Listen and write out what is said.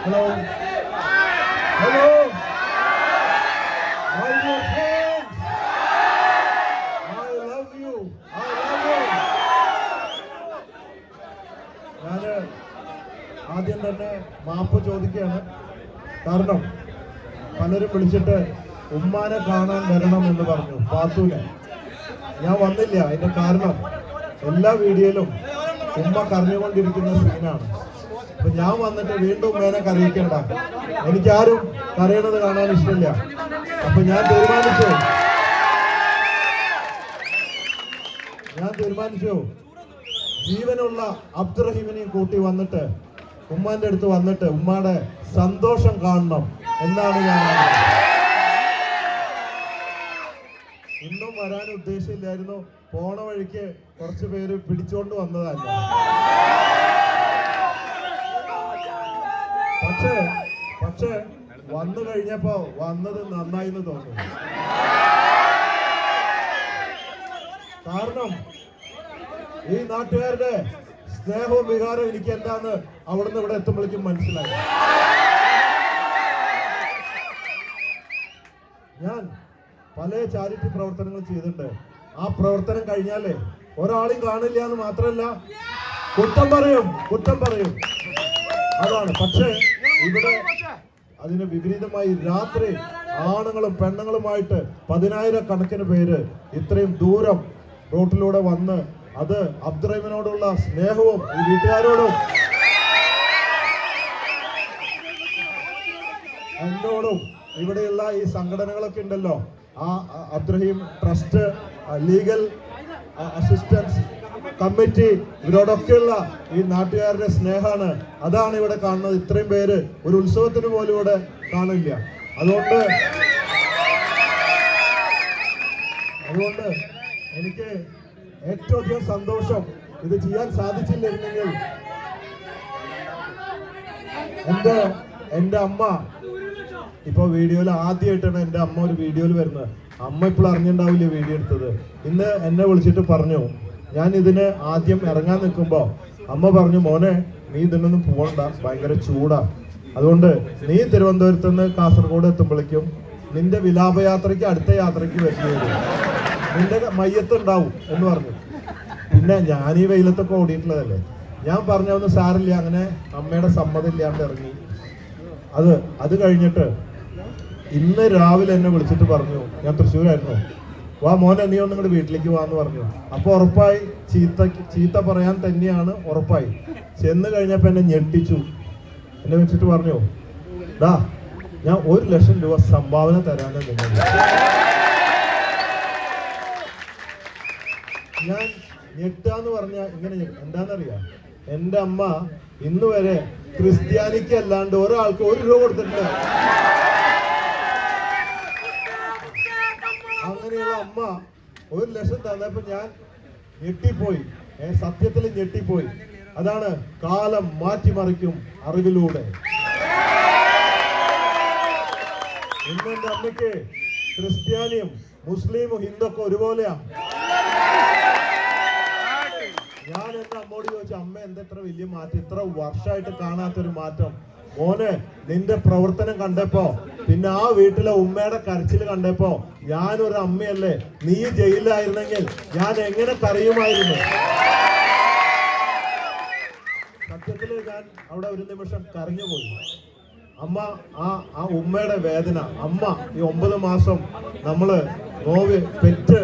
Hello. Hello. My dear friends. I love you. I love you. ഞാന് ആദ്യം തന്നെ മാപ്പ് ചോദിക്കുകയാണ്. കാരണം പലരും വിളിച്ചിട്ട് ഉമ്മാനെ കാണാൻ വരണം എന്ന് പറഞ്ഞു. പാത്തൂനെ ഞാൻ വന്നില്ല. അതിന്റെ കാരണം എല്ലാ വീഡിയോയിലും ഉമ്മ കരഞ്ഞുകൊണ്ടിരിക്കുന്ന സീനാണ്. അപ്പൊ ഞാൻ വന്നിട്ട് വീണ്ടും ഉമ്മേനെ കരയിക്കണ്ട, എനിക്കാരും കരയണത് കാണാൻ ഇഷ്ടമില്ല. അപ്പൊ ഞാൻ തീരുമാനിച്ചു ജീവനുള്ള അബ്ദുറഹീമിനെയും കൂട്ടി വന്നിട്ട് ഉമ്മാന്റെ അടുത്ത് വന്നിട്ട് ഉമ്മാടെ സന്തോഷം കാണണം എന്നാണ് ഞാൻ. ഇന്നും വരാൻ ഉദ്ദേശമില്ലായിരുന്നു. പോണ വഴിക്ക് കുറച്ചു പേര് പിടിച്ചോണ്ട് വന്നതല്ല. പക്ഷേ വന്നു കഴിഞ്ഞപ്പോ വന്നത് നന്നായി എന്ന് തോന്നുന്നു. കാരണം ഈ നാട്ടുകാരുടെ സ്നേഹവും വികാരവും എനിക്ക് എന്താന്ന് അവിടുന്ന് ഇവിടെ എത്തുമ്പോഴേക്കും മനസ്സിലായി. ഞാൻ പല ചാരിറ്റി പ്രവർത്തനങ്ങൾ ചെയ്തിട്ടുണ്ട്. ആ പ്രവർത്തനം കഴിഞ്ഞാലേ ഒരാളെയും കാണില്ല എന്ന് മാത്രമല്ല കുറ്റം പറയും. അതാണ്. പക്ഷേ ഇവിടെ അതിന് വിപരീതമായി രാത്രി ആണുങ്ങളും പെണ്ണുങ്ങളുമായിട്ട് 10,000 പേര് ഇത്രയും ദൂരം റോട്ടിലൂടെ വന്ന് അത് അബ്ദുറഹീമിനോടുള്ള സ്നേഹവും ഈ വീട്ടുകാരോടും എന്നോടും ഇവിടെയുള്ള ഈ സംഘടനകളൊക്കെ ഉണ്ടല്ലോ, ആ Abdurahim trust, legal assistance committee, ഇവരോടൊക്കെയുള്ള ഈ നാട്ടുകാരുടെ സ്നേഹമാണ്. അതാണ് ഇവിടെ കാണുന്നത്. ഇത്രയും പേര് ഒരു ഉത്സവത്തിന് പോലും ഇവിടെ കാണില്ല. അതുകൊണ്ട് എനിക്ക് ഏറ്റവും അധികം സന്തോഷം ഇത് ചെയ്യാൻ സാധിച്ചില്ലായിരുന്നെങ്കിൽ എന്റെ അമ്മ ഇപ്പൊ വീഡിയോയിൽ ആദ്യമായിട്ടാണ് എന്റെ അമ്മ ഒരു വീഡിയോയിൽ വരുന്നത്. അമ്മ ഇപ്പോൾ അറിഞ്ഞിട്ടുണ്ടാവില്ല വീഡിയോ എടുത്തത്. ഇന്ന് എന്നെ വിളിച്ചിട്ട് പറഞ്ഞു, ഞാൻ ഇതിന് ആദ്യം ഇറങ്ങാൻ നിൽക്കുമ്പോ അമ്മ പറഞ്ഞു, മോനെ നീ ഇതിനൊന്നും പോകണ്ട, ഭയങ്കര ചൂടാ, അതുകൊണ്ട് നീ തിരുവനന്തപുരത്ത് നിന്ന് കാസർഗോഡ് എത്തുമ്പോഴേക്കും നിന്റെ വിലാപയാത്രയ്ക്ക് അടുത്ത യാത്രയ്ക്ക് വരേണ്ടി വരും, നിന്റെ മയ്യത്ത് ഉണ്ടാവും എന്ന് പറഞ്ഞു. പിന്നെ ഞാൻ ഈ വെയിലത്തൊക്കെ ഓടിയിട്ടുള്ളതല്ലേ. ഞാൻ പറഞ്ഞൊന്നും സാരില്ല, അങ്ങനെ അമ്മയുടെ സമ്മതം ഇല്ലാണ്ട് ഇറങ്ങി. അത് കഴിഞ്ഞിട്ട് ഇന്ന് രാവിലെ എന്നെ വിളിച്ചിട്ട് പറഞ്ഞു, ഞാൻ തൃശ്ശൂരായിരുന്നു, വാ മോനെ നീ ഒന്ന് ഇങ്ങോട്ട് വീട്ടിലേക്ക് വാന്ന് പറഞ്ഞു. അപ്പൊ ഉറപ്പായി ചീത്ത പറയാൻ തന്നെയാണ് ഉറപ്പായി. ചെന്ന് കഴിഞ്ഞപ്പോ എന്നെ ഞെട്ടിച്ചു. എന്നെ വെച്ചിട്ട് പറഞ്ഞു, ഡാ ഞാൻ 1,00,000 രൂപ സംഭാവന തരാന്ന് നിങ്ങൾ. ഞാൻ ഞെട്ടാന്ന് പറഞ്ഞ ഇങ്ങനെ എന്താന്നറിയാം, എന്റെ അമ്മ ഇന്ന് വരെ ക്രിസ്ത്യാനിക്ക് അല്ലാണ്ട് ഒരാൾക്ക് 1 രൂപ കൊടുത്തിട്ടില്ല. അങ്ങനെയുള്ള അമ്മ 1,00,000 തന്നപ്പോ ഞാൻ ഞെട്ടിപ്പോയി. സത്യത്തിൽ ഞെട്ടിപ്പോയി. അതാണ് കാലം മാറ്റിമറിക്കും അറിവിലൂടെ. ഇന്ന് എന്റെ അമ്മയ്ക്ക് ക്രിസ്ത്യാനിയും മുസ്ലിമും ഹിന്ദുക്കെ ഒരുപോലെയാ. ഞാൻ എന്റെ അമ്മോട് ചോദിച്ചു, അമ്മ എന്തെത്ര വലിയ മാറ്റം, ഇത്ര വർഷമായിട്ട് കാണാത്തൊരു മാറ്റം. മോനെ നിന്റെ പ്രവർത്തനം കണ്ടപ്പോ, പിന്നെ ആ വീട്ടിലെ ഉമ്മയുടെ കരച്ചിൽ കണ്ടപ്പോ, ഞാനൊരു അമ്മയല്ലേ, നീ ജയിലിലായിരുന്നെങ്കിൽ ഞാൻ എങ്ങനെ കരയുമായിരുന്നു. സത്യത്തില് ഞാൻ അവിടെ ഒരു നിമിഷം കരഞ്ഞുപോയി. അമ്മ ആ ഉമ്മയുടെ വേദന, അമ്മ ഈ 9 മാസം നമ്മള് പെറ്റ്